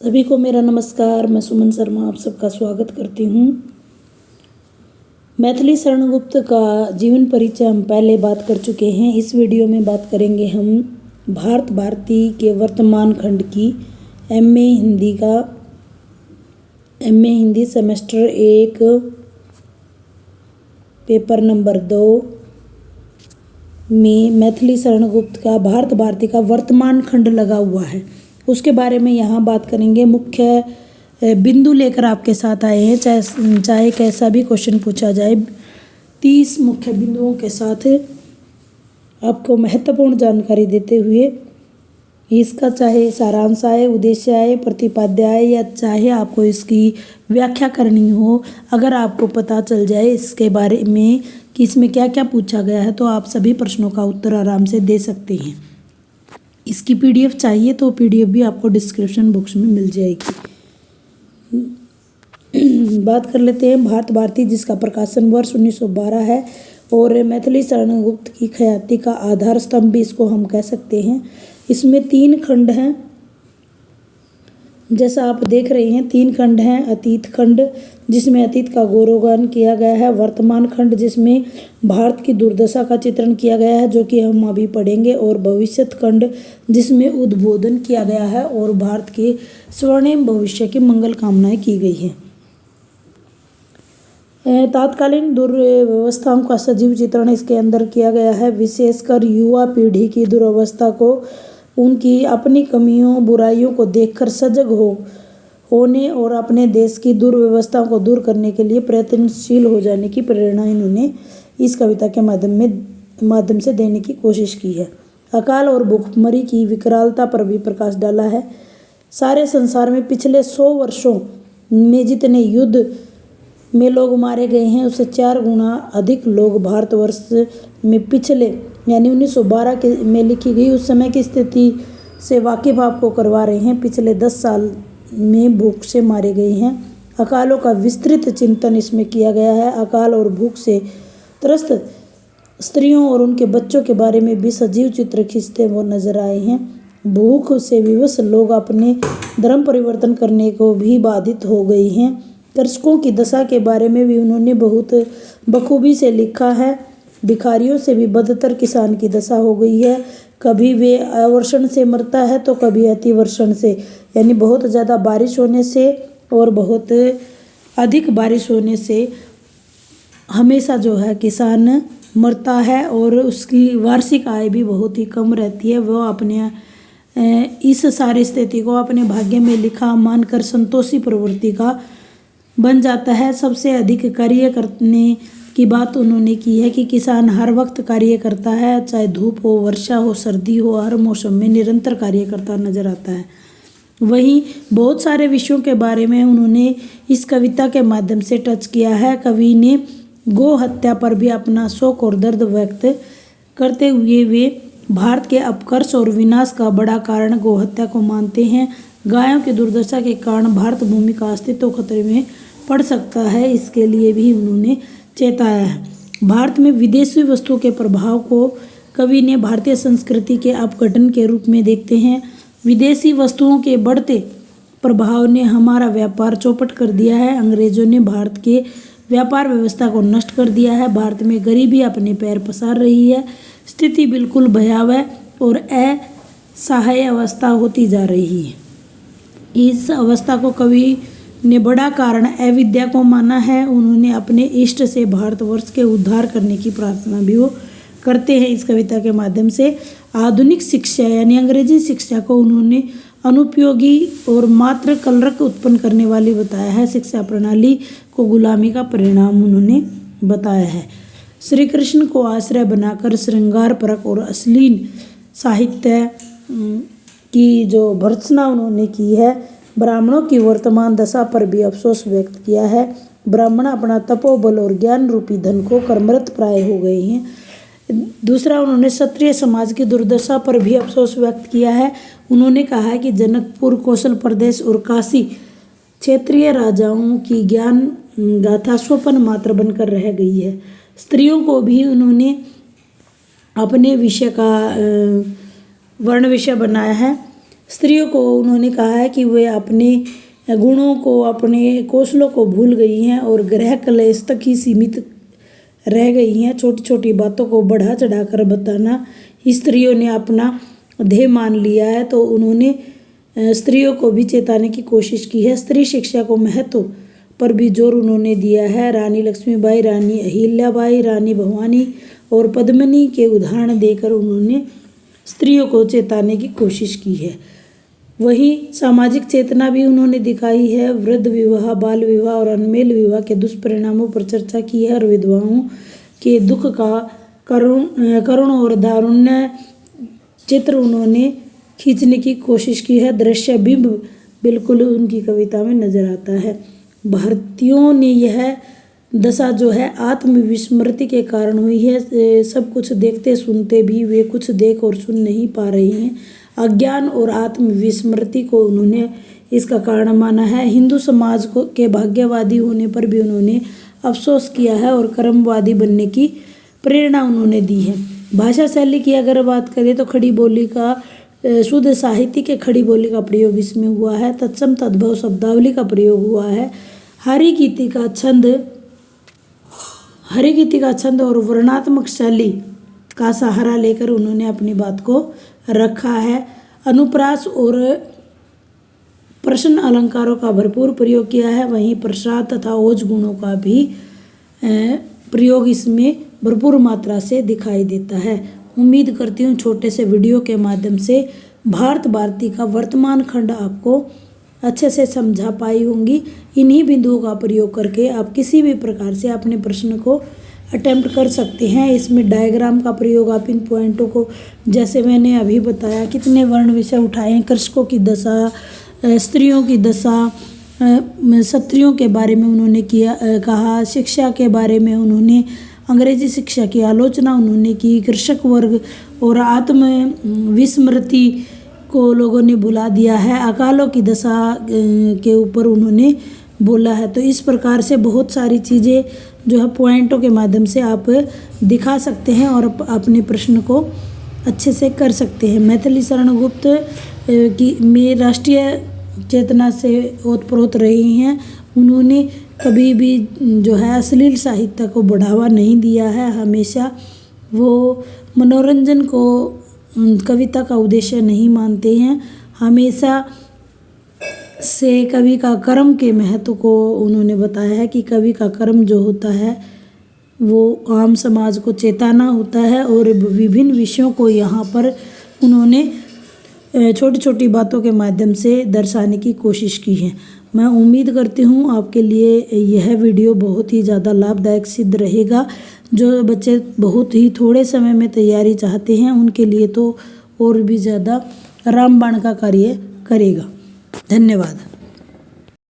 सभी को मेरा नमस्कार। मैं सुमन शर्मा आप सबका स्वागत करती हूँ। मैथिली शरण गुप्त का जीवन परिचय हम पहले बात कर चुके हैं। इस वीडियो में बात करेंगे हम भारत भारती के वर्तमान खंड की MA Hindi semester 1 paper number 2 में मैथिली शरण गुप्त का भारत भारती का वर्तमान खंड लगा हुआ है, उसके बारे में यहाँ बात करेंगे। मुख्य बिंदु लेकर आपके साथ आए हैं, चाहे कैसा भी क्वेश्चन पूछा जाए। 30 मुख्य बिंदुओं के साथ आपको महत्वपूर्ण जानकारी देते हुए इसका चाहे सारांश आए, उद्देश्य आए, प्रतिपाद्य आए या चाहे आपको इसकी व्याख्या करनी हो, अगर आपको पता चल जाए इसके बारे में कि इसमें क्या क्या पूछा गया है, तो आप सभी प्रश्नों का उत्तर आराम से दे सकते हैं। इसकी पीडीएफ चाहिए तो पीडीएफ भी आपको डिस्क्रिप्शन बॉक्स में मिल जाएगी। बात कर लेते हैं भारत भारती, जिसका प्रकाशन वर्ष 1912 है और मैथिली शरण गुप्त की ख्याति का आधार स्तंभ भी इसको हम कह सकते हैं। इसमें 3 खंड हैं, जैसा आप देख रहे हैं। 3 खंड हैं। अतीत खंड, जिसमें अतीत का गौरवगान किया गया है। वर्तमान खंड, जिसमें भारत की दुर्दशा का चित्रण किया गया है, जो कि हम अभी पढ़ेंगे। और भविष्यत खंड, जिसमें उद्बोधन किया गया है और भारत के स्वर्णिम भविष्य की मंगल कामनाएं की गई हैं। तात्कालीन दुर्व्यवस्थाओं का सजीव चित्रण इसके अंदर किया गया है। विशेषकर युवा पीढ़ी की दुर्अवस्था को, उनकी अपनी कमियों बुराइयों को देखकर सजग होने और अपने देश की दुर्व्यवस्थाओं को दूर करने के लिए प्रयत्नशील हो जाने की प्रेरणा इन्होंने इस कविता के माध्यम से देने की कोशिश की है। अकाल और भूखमरी की विकरालता पर भी प्रकाश डाला है। सारे संसार में पिछले 100 वर्षों में जितने युद्ध में लोग मारे गए हैं, उससे 4 गुना अधिक लोग भारतवर्ष में पिछले यानी 1912 में लिखी गई उस समय की स्थिति से वाकिफ आपको करवा रहे हैं। पिछले 10 साल में भूख से मारे गए हैं। अकालों का विस्तृत चिंतन इसमें किया गया है। अकाल और भूख से त्रस्त स्त्रियों और उनके बच्चों के बारे में भी सजीव चित्र खींचते वो नजर आए हैं। भूख से विवश लोग अपने धर्म परिवर्तन करने को भी बाधित हो गए हैं। कृषकों की दशा के बारे में भी उन्होंने बहुत बखूबी से लिखा है। भिखारियों से भी बदतर किसान की दशा हो गई है। कभी वे अवर्षण से मरता है तो कभी अतिवर्षण से, यानी बहुत ज़्यादा बारिश होने से और बहुत अधिक बारिश होने से हमेशा जो है किसान मरता है और उसकी वार्षिक आय भी बहुत ही कम रहती है। वह अपने इस सारी स्थिति को अपने भाग्य में लिखा मानकर संतोषी प्रवृत्ति का बन जाता है। सबसे अधिक कार्य करने की बात उन्होंने की है कि किसान हर वक्त कार्य करता है, चाहे धूप हो, वर्षा हो, सर्दी हो, हर मौसम में निरंतर कार्य करता नजर आता है। वहीं बहुत सारे विषयों के बारे में उन्होंने इस कविता के माध्यम से टच किया है। कवि ने गौ हत्या पर भी अपना शोक और दर्द व्यक्त करते हुए वे भारत के अपकर्ष और विनाश का बड़ा कारण गौ हत्या को मानते हैं। गायों की दुर्दशा के कारण भारत भूमि का अस्तित्व खतरे में पड़ सकता है, इसके लिए भी उन्होंने चेताया है। भारत में विदेशी वस्तुओं के प्रभाव को कवि ने भारतीय संस्कृति के अपघटन के रूप में देखते हैं। विदेशी वस्तुओं के बढ़ते प्रभाव ने हमारा व्यापार चौपट कर दिया है। अंग्रेजों ने भारत के व्यापार व्यवस्था को नष्ट कर दिया है। भारत में गरीबी अपने पैर पसार रही है। स्थिति बिल्कुल भयावह और असहाय अवस्था होती जा रही है। इस अवस्था को कवि ने बड़ा कारण अविद्या को माना है। उन्होंने अपने इष्ट से भारतवर्ष के उद्धार करने की प्रार्थना भी वो करते हैं। इस कविता के माध्यम से आधुनिक शिक्षा यानी अंग्रेजी शिक्षा को उन्होंने अनुपयोगी और मात्र कलरक उत्पन्न करने वाली बताया है। शिक्षा प्रणाली को गुलामी का परिणाम उन्होंने बताया है। श्री कृष्ण को आश्रय बनाकर श्रृंगार परक और अश्लील साहित्य की जो भर्त्सना उन्होंने की है। ब्राह्मणों की वर्तमान दशा पर भी अफसोस व्यक्त किया है। ब्राह्मण अपना तपोबल और ज्ञान रूपी धन को कर्मरत प्राय हो गए हैं। दूसरा, उन्होंने क्षत्रिय समाज की दुर्दशा पर भी अफसोस व्यक्त किया है। उन्होंने कहा है कि जनकपुर, कौशल प्रदेश और काशी क्षेत्रीय राजाओं की ज्ञान गाथा स्वप्न मात्र बनकर रह गई है। स्त्रियों को भी उन्होंने अपने विषय का वर्ण विषय बनाया है। स्त्रियों को उन्होंने कहा है कि वे अपने गुणों को, अपने कौशलों को भूल गई हैं और गृह कलेश तक ही सीमित रह गई हैं। छोटी छोटी बातों को बढ़ा चढ़ाकर बताना स्त्रियों ने अपना ध्येय मान लिया है। तो उन्होंने स्त्रियों को भी चेताने की कोशिश की है। स्त्री शिक्षा को महत्व पर भी जोर उन्होंने दिया है। रानी लक्ष्मीबाई, रानी अहिल्याबाई, रानी भवानी और पद्मिनी के उदाहरण देकर उन्होंने स्त्रियों को चेताने की कोशिश की है। वहीं सामाजिक चेतना भी उन्होंने दिखाई है। वृद्ध विवाह, बाल विवाह और अनमेल विवाह के दुष्परिणामों पर चर्चा की है और विधवाओं के दुख का करुण और दारुण्य चित्र उन्होंने खींचने की कोशिश की है। दृश्य बिंब बिल्कुल उनकी कविता में नजर आता है। भारतीयों ने यह दशा जो है आत्मविस्मृति के कारण हुई है। सब कुछ देखते सुनते भी वे कुछ देख और सुन नहीं पा रही हैं। अज्ञान और आत्मविस्मृति को उन्होंने इसका कारण माना है। हिंदू समाज को के भाग्यवादी होने पर भी उन्होंने अफसोस किया है और कर्मवादी बनने की प्रेरणा उन्होंने दी है। भाषा शैली की अगर बात करें तो खड़ी बोली का शुद्ध साहित्य के खड़ी बोली का प्रयोग इसमें हुआ है। तत्सम तद्भव शब्दावली का प्रयोग हुआ है। हरिगीति का छंद और वर्णात्मक शैली का सहारा लेकर उन्होंने अपनी बात को रखा है। अनुप्रास और प्रश्न अलंकारों का भरपूर प्रयोग किया है। वहीं प्रसाद तथा ओज गुणों का भी प्रयोग इसमें भरपूर मात्रा से दिखाई देता है। उम्मीद करती हूँ छोटे से वीडियो के माध्यम से भारत भारती का वर्तमान खंड आपको अच्छे से समझा पाई होंगी। इन्हीं बिंदुओं का प्रयोग करके आप किसी भी प्रकार से अपने प्रश्न को अटेम्प्ट कर सकते हैं। इसमें डायग्राम का प्रयोग आप इन पॉइंटों को, जैसे मैंने अभी बताया, कितने वर्ण विषय उठाए हैं, कृषकों की दशा, स्त्रियों की दशा, क्षत्रियों के बारे में उन्होंने कहा, शिक्षा के बारे में उन्होंने अंग्रेजी शिक्षा की आलोचना उन्होंने की, कृषक वर्ग और आत्मविस्मृति को लोगों ने भुला दिया है, अकालों की दशा के ऊपर उन्होंने बोला है। तो इस प्रकार से बहुत सारी चीज़ें जो है पॉइंटों के माध्यम से आप दिखा सकते हैं और अपने प्रश्न को अच्छे से कर सकते हैं। मैथिली शरण गुप्त की में राष्ट्रीय चेतना से ओतप्रोत रही हैं। उन्होंने कभी भी जो है अश्लील साहित्य को बढ़ावा नहीं दिया है। हमेशा वो मनोरंजन को कविता का उद्देश्य नहीं मानते हैं। हमेशा से कवि का कर्म के महत्व को उन्होंने बताया है कि कवि का कर्म जो होता है वो आम समाज को चेताना होता है और विभिन्न विषयों को यहाँ पर उन्होंने छोटी छोटी बातों के माध्यम से दर्शाने की कोशिश की है। मैं उम्मीद करती हूँ आपके लिए यह वीडियो बहुत ही ज़्यादा लाभदायक सिद्ध रहेगा। जो बच्चे बहुत ही थोड़े समय में तैयारी चाहते हैं उनके लिए तो और भी ज़्यादा रामबाण का कार्य करेगा। धन्यवाद।